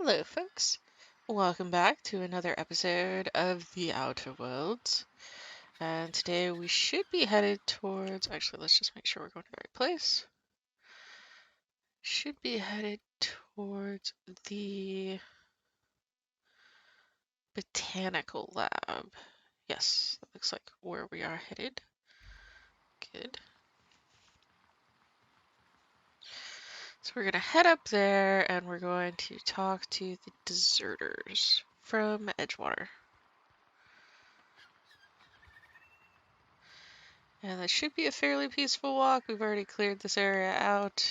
Hello, folks. Welcome back to another episode of The Outer Worlds. And today we should be headed towards. Actually, let's just make sure we're going to the right place. Should be headed towards the Botanical Lab. Yes, that looks like where we are headed. Good. So we're going to head up there and we're going to talk to the deserters from Edgewater. And that should be a fairly peaceful walk. We've already cleared this area out.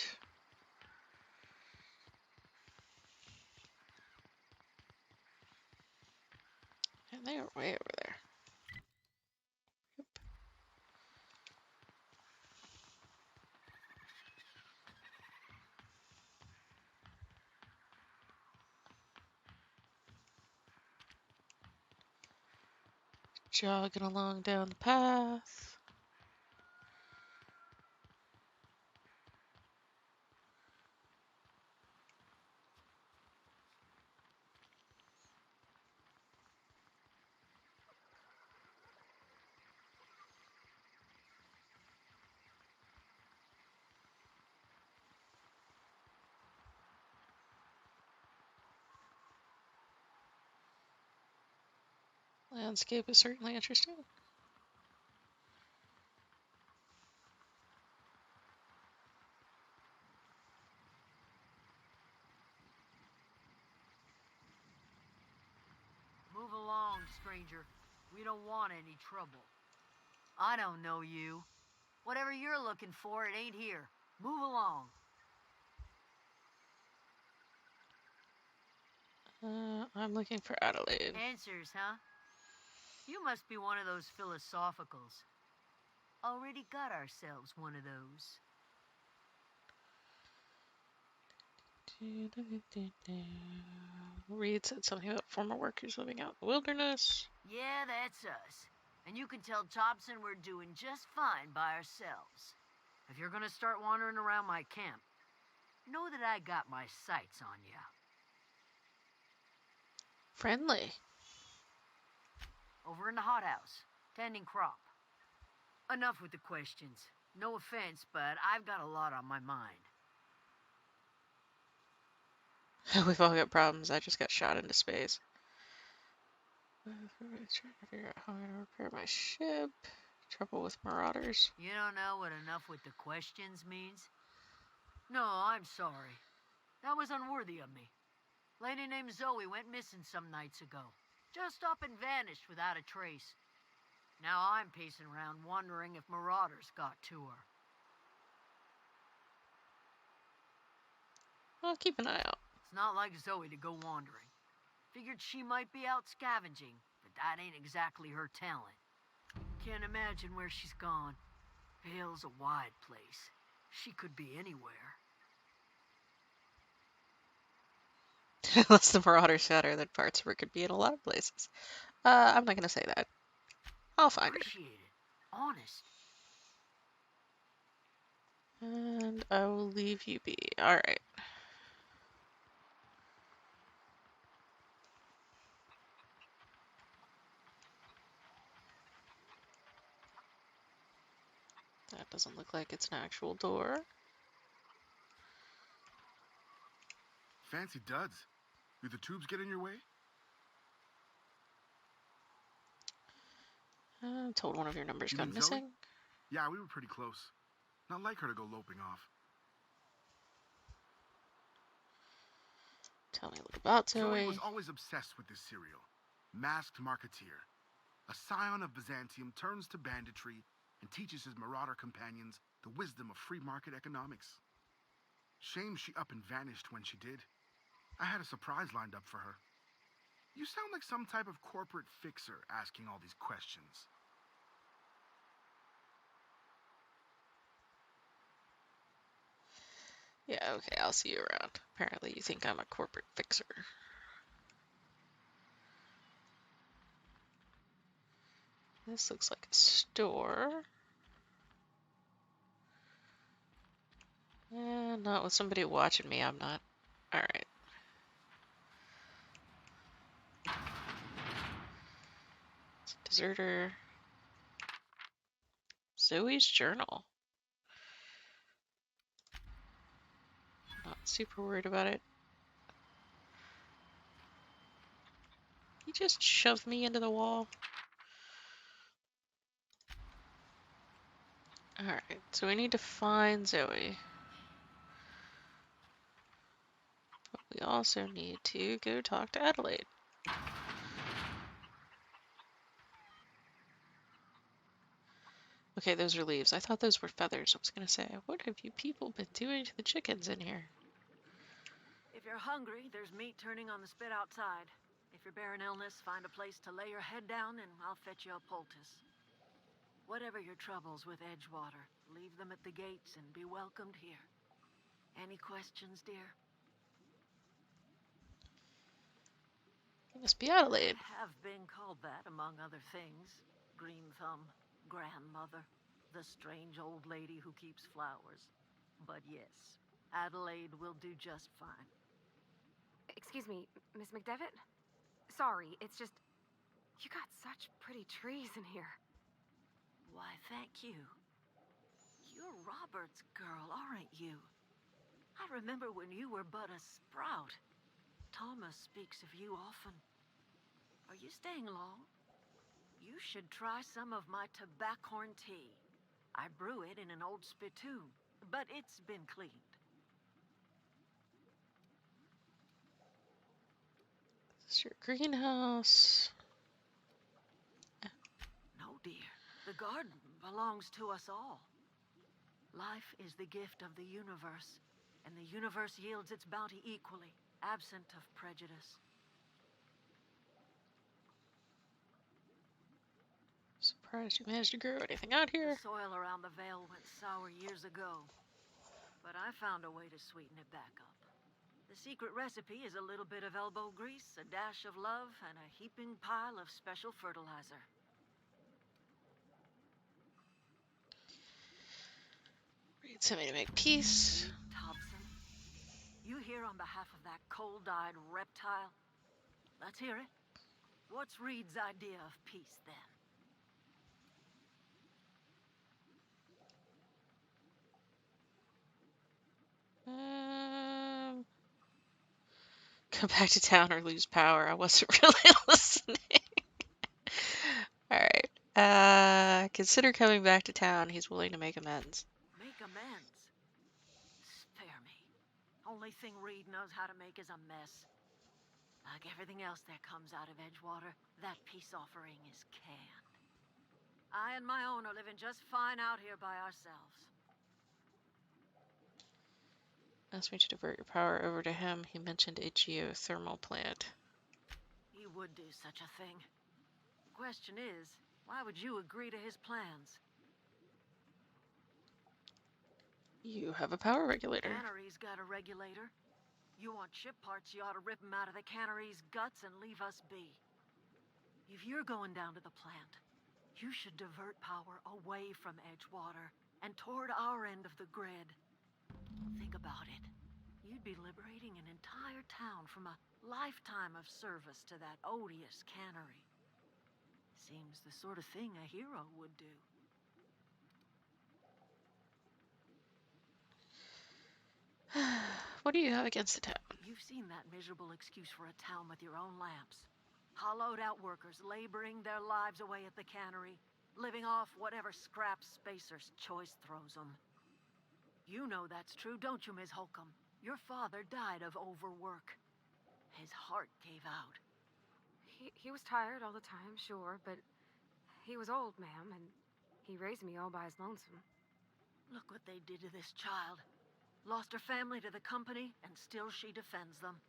And they are way over there. Yep. Jogging along down the path. Landscape is certainly interesting. Move along, stranger. We don't want any trouble. I don't know you. Whatever you're looking for, it ain't here. Move along. I'm looking for Adelaide. Answers, huh? You must be one of those philosophicals. Already got ourselves one of those. Reed said something about former workers living out in the wilderness. Yeah, that's us. And you can tell Thompson we're doing just fine by ourselves. If you're gonna start wandering around my camp, know that I got my sights on ya. Friendly. Over in the hothouse, tending crop. Enough with the questions. No offense, but I've got a lot on my mind. We've all got problems. I just got shot into space. Trying to figure out how I'm going to repair my ship. Trouble with marauders. You don't know what enough with the questions means? No, I'm sorry. That was unworthy of me. Lady named Zoe went missing some nights ago. Just up and vanished without a trace. Now I'm pacing around wondering if marauders got to her. I'll keep an eye out. It's not like Zoe to go wandering. Figured she might be out scavenging, but that ain't exactly her talent. Can't imagine where she's gone. Hale's a wide place. She could be anywhere. Unless the marauders shatter, then parts of her could be in a lot of places. I'm not going to say that. I'll find her. Appreciate it. Honest. And I will leave you be. Alright. That doesn't look like it's an actual door. Fancy duds. Do the tubes get in your way? Told one of your numbers You gone mean Zoe? missing. Yeah, we were pretty close. Not like her to go loping off. Tell me a little about Zoe Zoe. was always obsessed with this cereal. Masked Marketeer. A scion of Byzantium turns to banditry and teaches his marauder companions the wisdom of free market economics. Shame she up and vanished when she did. I had a surprise lined up for her. You sound like some type of corporate fixer asking all these questions. Yeah, okay, I'll see you around. Apparently you think I'm a corporate fixer. This looks like a store. Not with somebody watching me, I'm not. Alright. Deserter. Zoe's journal. Not super worried about it. He just shoved me into the wall. Alright, so we need to find Zoe. But we also need to go talk to Adelaide. Okay, those are leaves. I thought those were feathers. I was gonna say, what have you people been doing to the chickens in here? If you're hungry, there's meat turning on the spit outside. If you're bearing illness, find a place to lay your head down and I'll fetch you a poultice. Whatever your troubles with Edgewater, leave them at the gates and be welcomed here. Any questions, dear? It must be Adelaide. I have been called that, among other things. Green Thumb, grandmother, the strange old lady who keeps flowers. But yes, Adelaide will do just fine. Excuse me, Miss McDevitt? Sorry, it's just... You got such pretty trees in here. Why, thank you. You're Robert's girl, aren't you? I remember when you were but a sprout. Thomas speaks of you often. Are you staying long? You should try some of my tobaccorn tea. I brew it in an old spittoon, but it's been cleaned. This is your greenhouse. No, dear. The garden belongs to us all. Life is the gift of the universe, and the universe yields its bounty equally, absent of prejudice. Surprised you managed to grow anything out here. The soil around the Vale went sour years ago, but I found a way to sweeten it back up. The secret recipe is a little bit of elbow grease, a dash of love, and a heaping pile of special fertilizer. Read something to make peace. Thompson, you here on behalf of that cold-eyed reptile? Let's hear it. What's Reed's idea of peace, then? Come back to town or lose power. I wasn't really listening. Alright. Consider coming back to town. He's willing to make amends. Make amends? Spare me. Only thing Reed knows how to make is a mess. Like everything else that comes out of Edgewater, that peace offering is canned. I and my own are living just fine out here by ourselves. Asked me to divert your power over to him. He mentioned a geothermal plant. He would do such a thing. The question is, why would you agree to his plans? You have a power regulator. Cannery's got a regulator. You want chip parts, you ought to rip them out of the cannery's guts and leave us be. If you're going down to the plant, you should divert power away from Edgewater and toward our end of the grid. Think about it. You'd be liberating an entire town from a lifetime of service to that odious cannery. Seems the sort of thing a hero would do. What do you have against the town? You've seen that miserable excuse for a town with your own lamps. Hollowed out workers laboring their lives away at the cannery, living off whatever scrap Spacer's choice throws them. You know that's true, don't you, Ms. Holcomb? Your father died of overwork. His heart gave out. He was tired all the time, sure, but he was old, ma'am, and he raised me all by his lonesome. Look what they did to this child. Lost her family to the company, and still she defends them.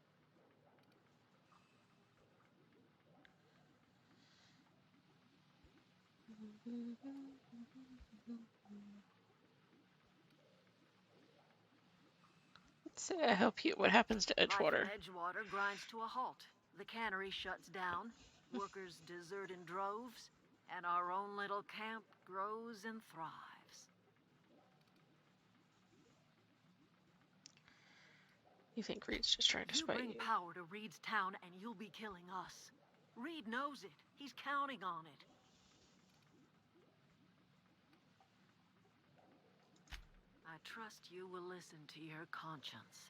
Let's say I help you. What happens to Edgewater? Life in Edgewater grinds to a halt. The cannery shuts down, workers desert in droves, and our own little camp grows and thrives. You think Reed's just trying to You spite bring you? power to Reed's town and you'll be killing us. Reed knows it. He's counting on it. trust you will listen to your conscience.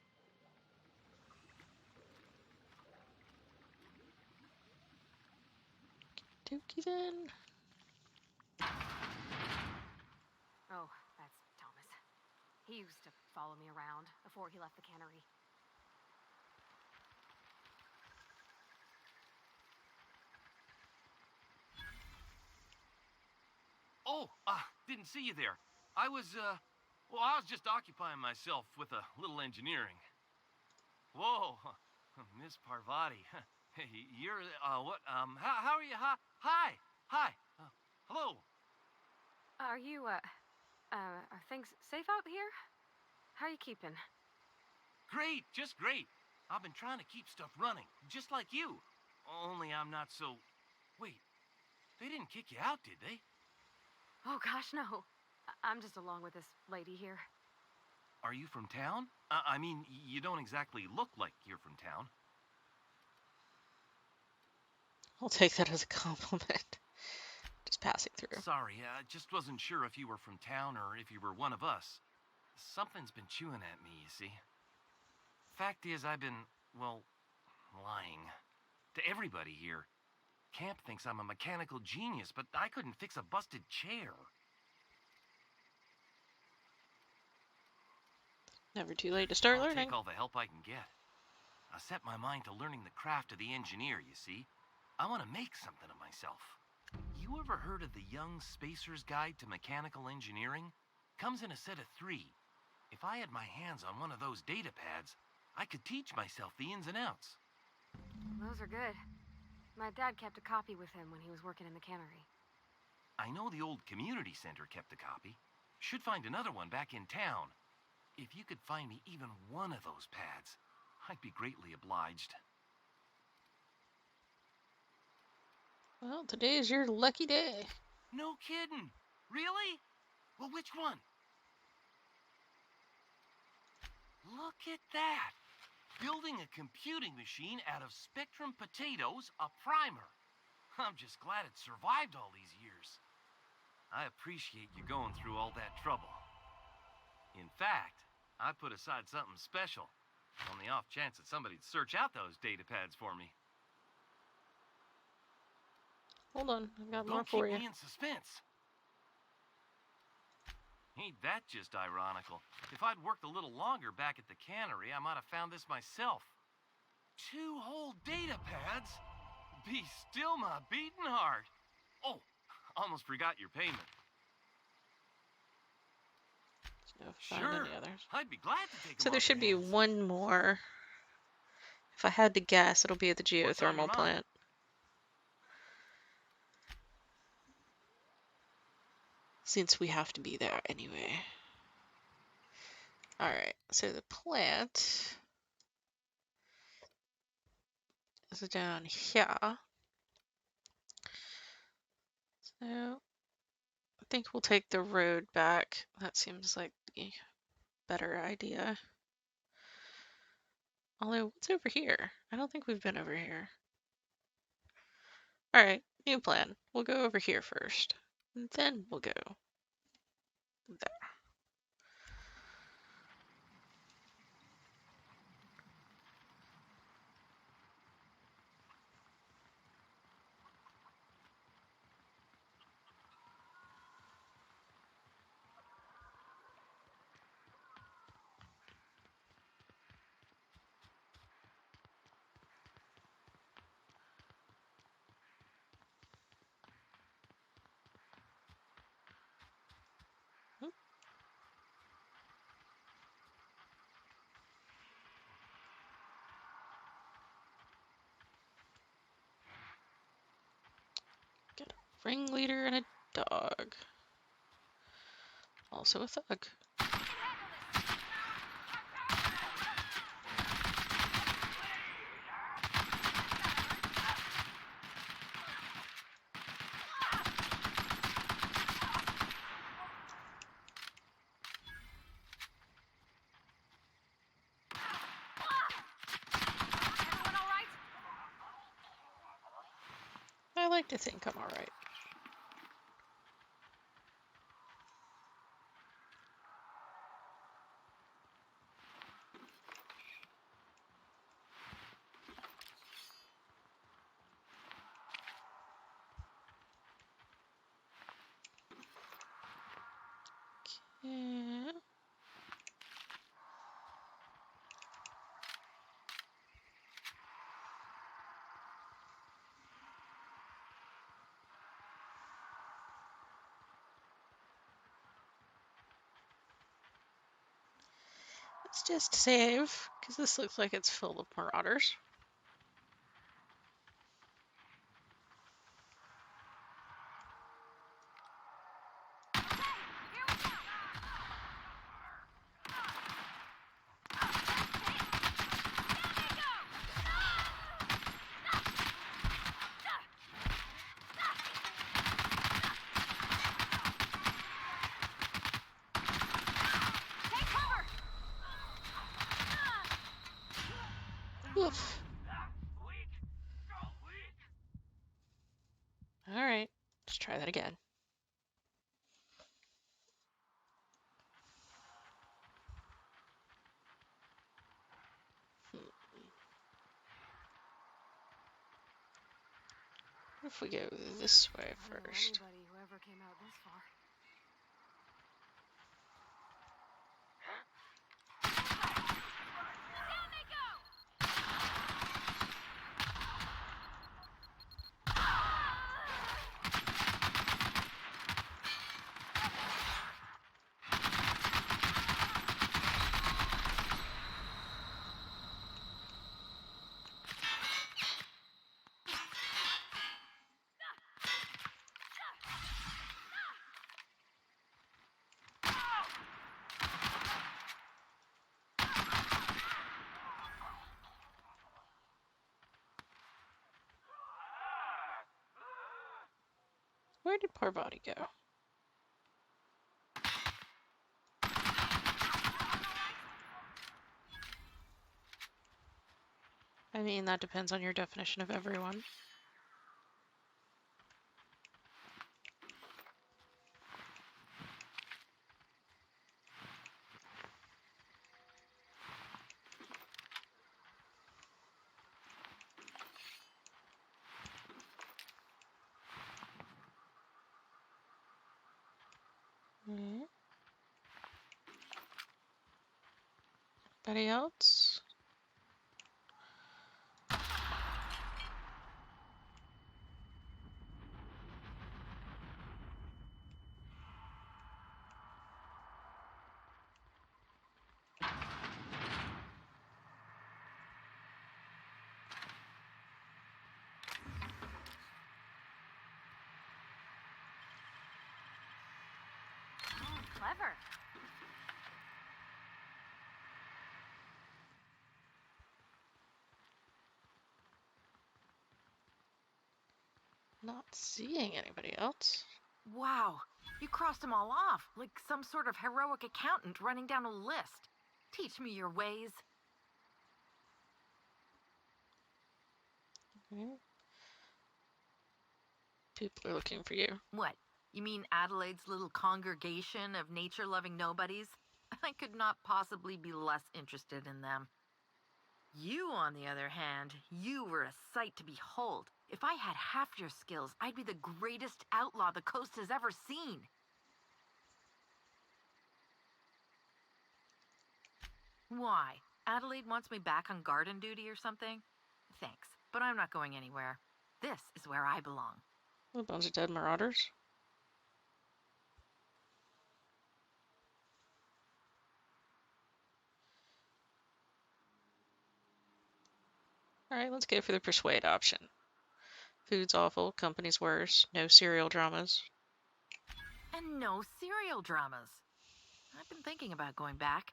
Dookie then. Oh, that's Thomas. He used to follow me around before he left the cannery. Oh, didn't see you there. I was just occupying myself with a little engineering. Whoa, Miss Parvati. Hey, you're, what, how are you? Hi. Hello. Are you, are things safe out here? How are you keeping? Great, just great. I've been trying to keep stuff running, just like you. Only I'm not so... Wait, they didn't kick you out, did they? Oh gosh, no. I'm just along with this lady here. Are you from town? I mean, you don't exactly look like you're from town. I'll take that as a compliment. Just passing through. Sorry, I just wasn't sure if you were from town or if you were one of us. Something's been chewing at me, you see. Fact is, I've been, well, lying. To everybody here. Camp thinks I'm a mechanical genius, but I couldn't fix a busted chair. Never too late to start I'll learning. take all the help I can get. I set my mind to learning the craft of the engineer, you see. I want to make something of myself. You ever heard of the Young Spacer's Guide to Mechanical Engineering? Comes in a set of 3. If I had my hands on one of those data pads, I could teach myself the ins and outs. Those are good. My dad kept a copy with him when he was working in the cannery. I know the old community center kept a copy. Should find another one back in town. If you could find me even one of those pads, I'd be greatly obliged. Well, today is your lucky day. No kidding. Really? Well, which one? Look at that. Building a computing machine out of Spectrum potatoes, a primer. I'm just glad it survived all these years. I appreciate you going through all that trouble. In fact, I put aside something special, on the off chance that somebody'd search out those data pads for me. Hold on, I've got more Don't for keep you. me in suspense. Ain't that just ironical? If I'd worked a little longer back at the cannery, I might have found this myself. 2 whole data pads? Be still my beating heart. Oh, almost forgot your payment. So find Sure, any others. I'd be glad to take So them there off your should be hands. one more. If I had to guess, it'll be at the What's on your geothermal mind? plant. Since we have to be there anyway. Alright, so the plant is down here. So I think we'll take the road back. That seems like the better idea. Although, what's over here? I don't think we've been over here. Alright, new plan. We'll go over here first. And then we'll go there. Get a ringleader and a dog. Also a thug. Everyone all right? I like to think I'm alright. Yeah. Let's just save, because this looks like it's full of marauders. Oof. Alright, let's try that again. What if we go this way I don't know first? anybody who ever came out this far. Where did poor body go? I mean, that depends on your definition of everyone. Alright. Anybody else? Clever. Not seeing anybody else. Wow, you crossed them all off, like some sort of heroic accountant running down a list. Teach me your ways. Okay. People are looking for you. What? You mean Adelaide's little congregation of nature-loving nobodies? I could not possibly be less interested in them. You, on the other hand, you were a sight to behold. If I had half your skills, I'd be the greatest outlaw the coast has ever seen. Why? Adelaide wants me back on garden duty or something? Thanks, but I'm not going anywhere. This is where I belong. A bunch of dead marauders. Alright, let's go for the persuade option. Food's awful, company's worse, no serial dramas. And no serial dramas. I've been thinking about going back.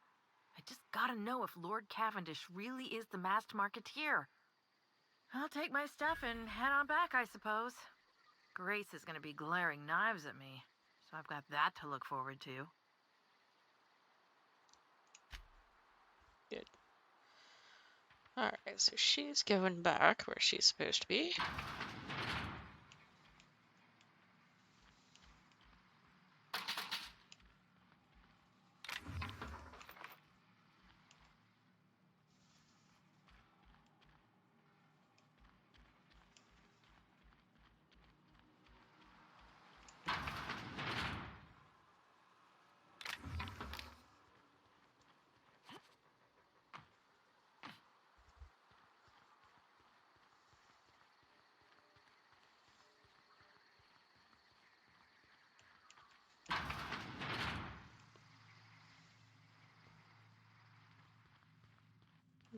I just gotta know if Lord Cavendish really is the masked marketeer. I'll take my stuff and head on back, I suppose. Grace is gonna be glaring knives at me, so I've got that to look forward to. Good. Alright, so she's going back where she's supposed to be.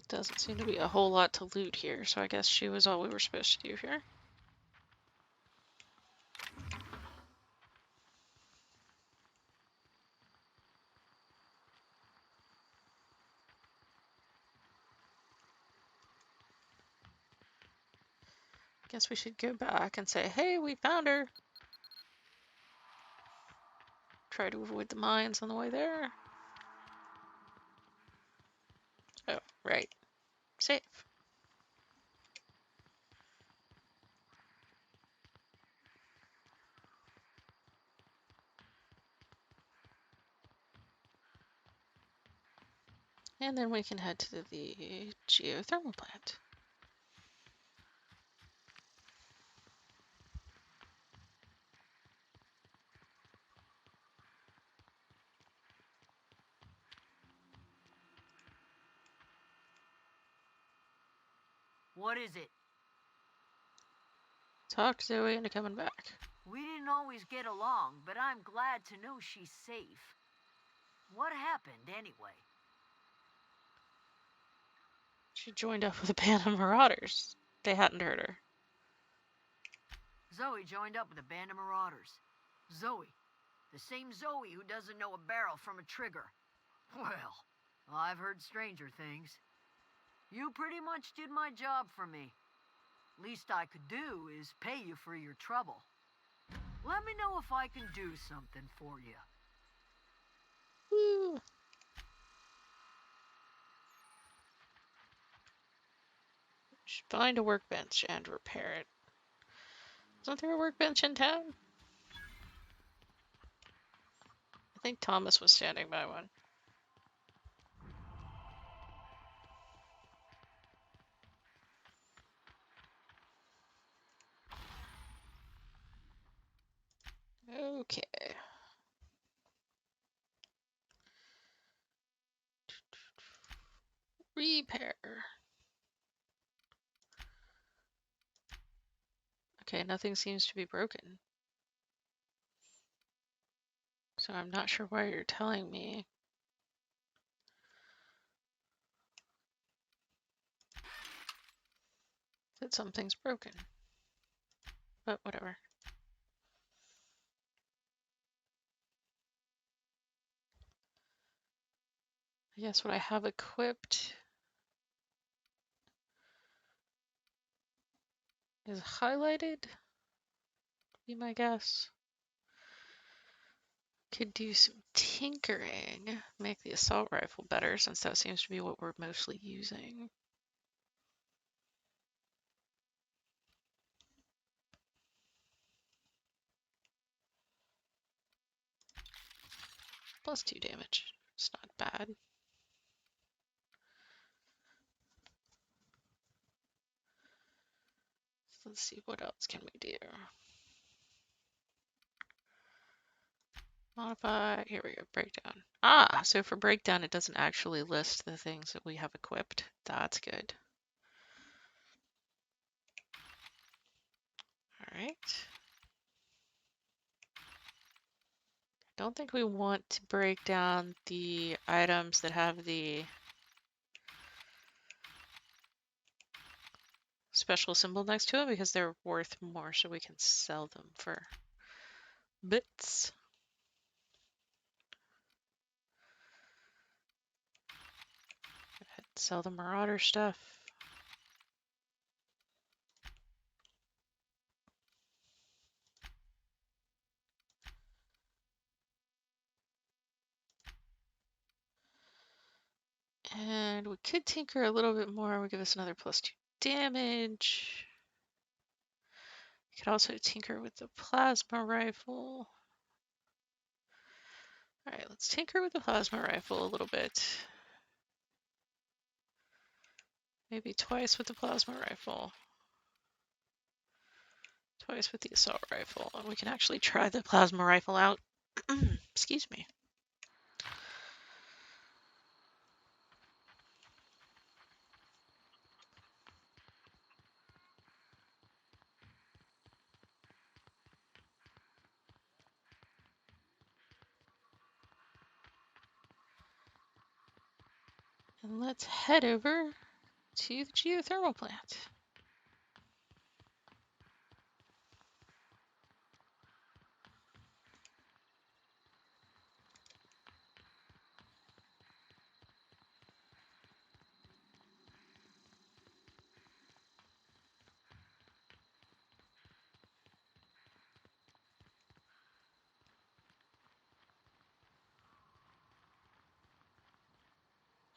Doesn't seem to be a whole lot to loot here, so I guess she was all we were supposed to do here. Guess we should go back and say, hey, we found her. Try to avoid the mines on the way there. Oh, right. Save. And then we can head to the geothermal plant. What is it? Talk to Zoe into coming back. We didn't always get along, but I'm glad to know she's safe. What happened, anyway? She joined up with a band of marauders. They hadn't hurt her. Zoe joined up with a band of marauders. Zoe. The same Zoe who doesn't know a barrel from a trigger. Well, I've heard stranger things. You pretty much did my job for me. Least I could do is pay you for your trouble. Let me know if I can do something for you. Woo. Should find a workbench and repair it. Isn't there a workbench in town? I think Thomas was standing by one. Okay. Repair. Okay, nothing seems to be broken. So I'm not sure why you're telling me that something's broken. But whatever. I guess what I have equipped is highlighted, be my guess. Could do some tinkering, make the assault rifle better, since that seems to be what we're mostly using. +2 damage. It's not bad. Let's see, what else can we do? Modify, here we go, breakdown. Ah, so for breakdown, it doesn't actually list the things that we have equipped. That's good. All right. Don't think we want to break down the items that have the special symbol next to it because they're worth more, so we can sell them for bits. Go ahead and sell the Marauder stuff. And we could tinker a little bit more. Would give us another +2 damage. We could also tinker with the plasma rifle. All right, let's tinker with the plasma rifle a little bit. Maybe twice with the plasma rifle. Twice with the assault rifle. And we can actually try the plasma rifle out. Excuse me. And let's head over to the geothermal plant.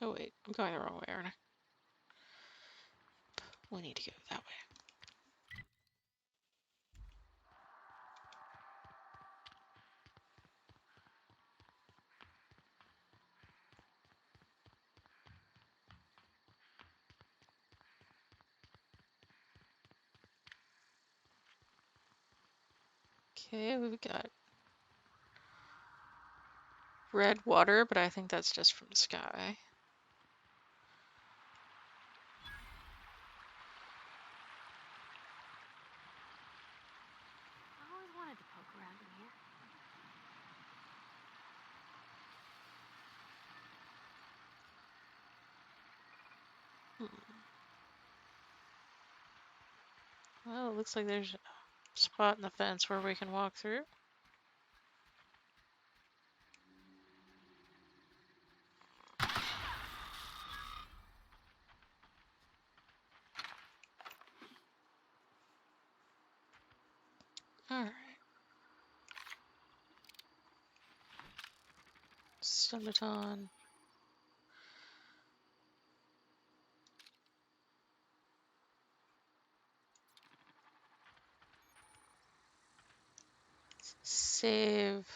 Oh wait, I'm going the wrong way, aren't I? We need to go that way. Okay, we've got red water, but I think that's just from the sky. I always wanted to poke around in here. Well, it looks like there's a spot in the fence where we can walk through. Alright. Summerton. Save.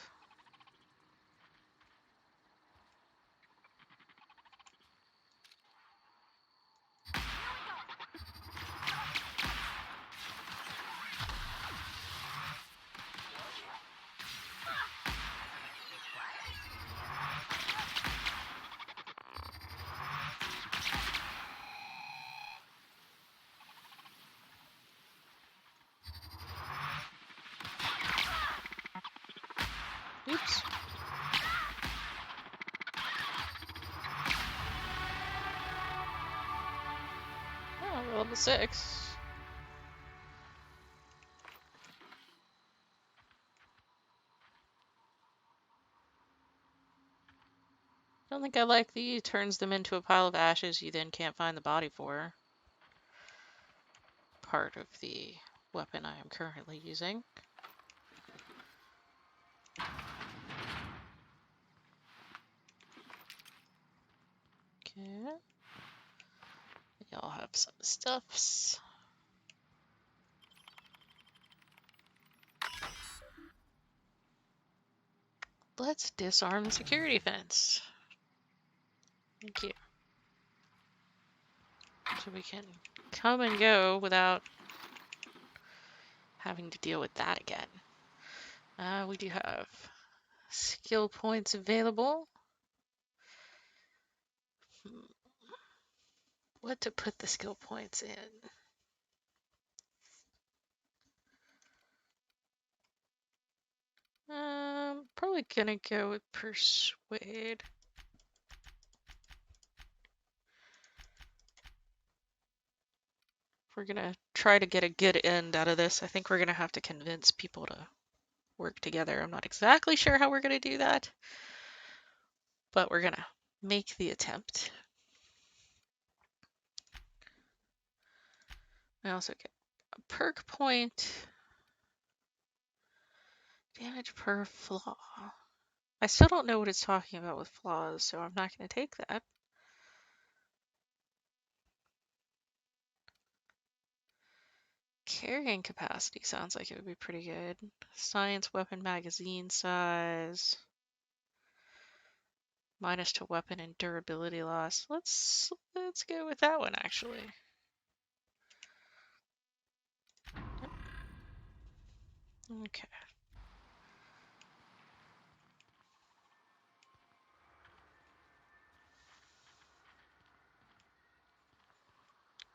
Oops. Oh, we're level 6. Don't think I like the turns them into a pile of ashes you then can't find the body for. Part of the weapon I am currently using. Okay. Y'all have some stuffs. Let's disarm the security fence. Thank you. So we can come and go without having to deal with that again. We do have skill points available. What to put the skill points in? Probably gonna go with persuade. If we're gonna try to get a good end out of this, I think we're gonna have to convince people to work together. I'm not exactly sure how we're gonna do that, but we're gonna make the attempt. I also get a perk point. Damage per flaw. I still don't know what it's talking about with flaws, so I'm not going to take that. Carrying capacity sounds like it would be pretty good. Science weapon magazine size. Minus to weapon and durability loss. Let's go with that one actually. Okay.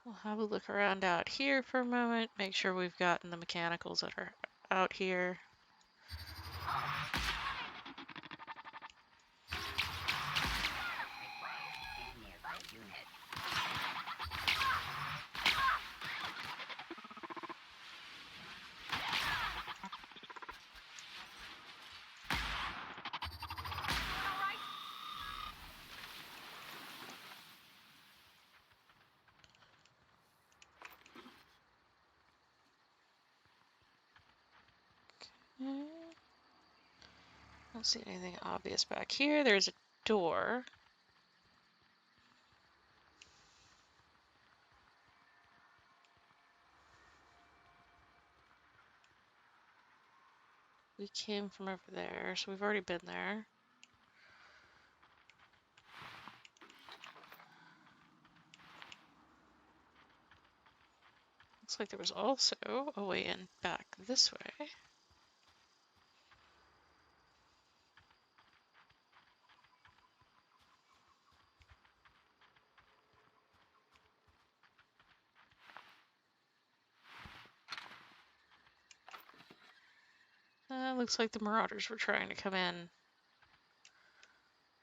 We'll have a look around out here for a moment. Make sure we've gotten the mechanicals that are out here. Don't see anything obvious back here. There's a door. We came from over there, so we've already been there. Looks like there was also a way in back this way. Looks like the marauders were trying to come in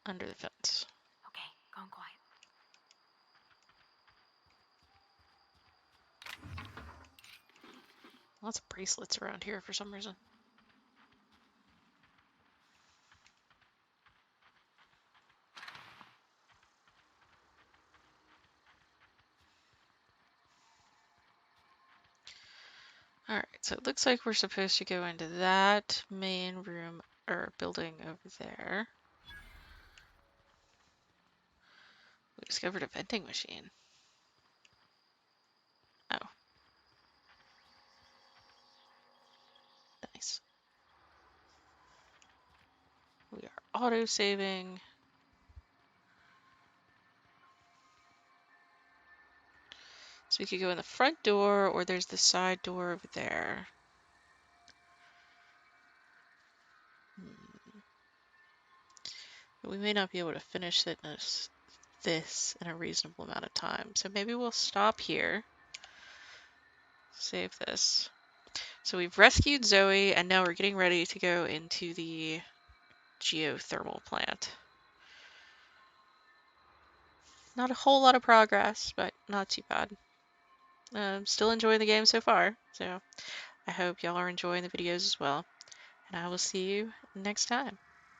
under the fence. Okay, gone quiet. Lots of bracelets around here for some reason. Alright, so it looks like we're supposed to go into that main room or building over there. We discovered a vending machine. Oh. Nice. We are auto-saving. So we could go in the front door, or there's the side door over there. But we may not be able to finish this in a reasonable amount of time. So maybe we'll stop here. Save this. So we've rescued Zoe, and now we're getting ready to go into the geothermal plant. Not a whole lot of progress, but not too bad. Still enjoying the game so far, so I hope y'all are enjoying the videos as well, and I will see you next time.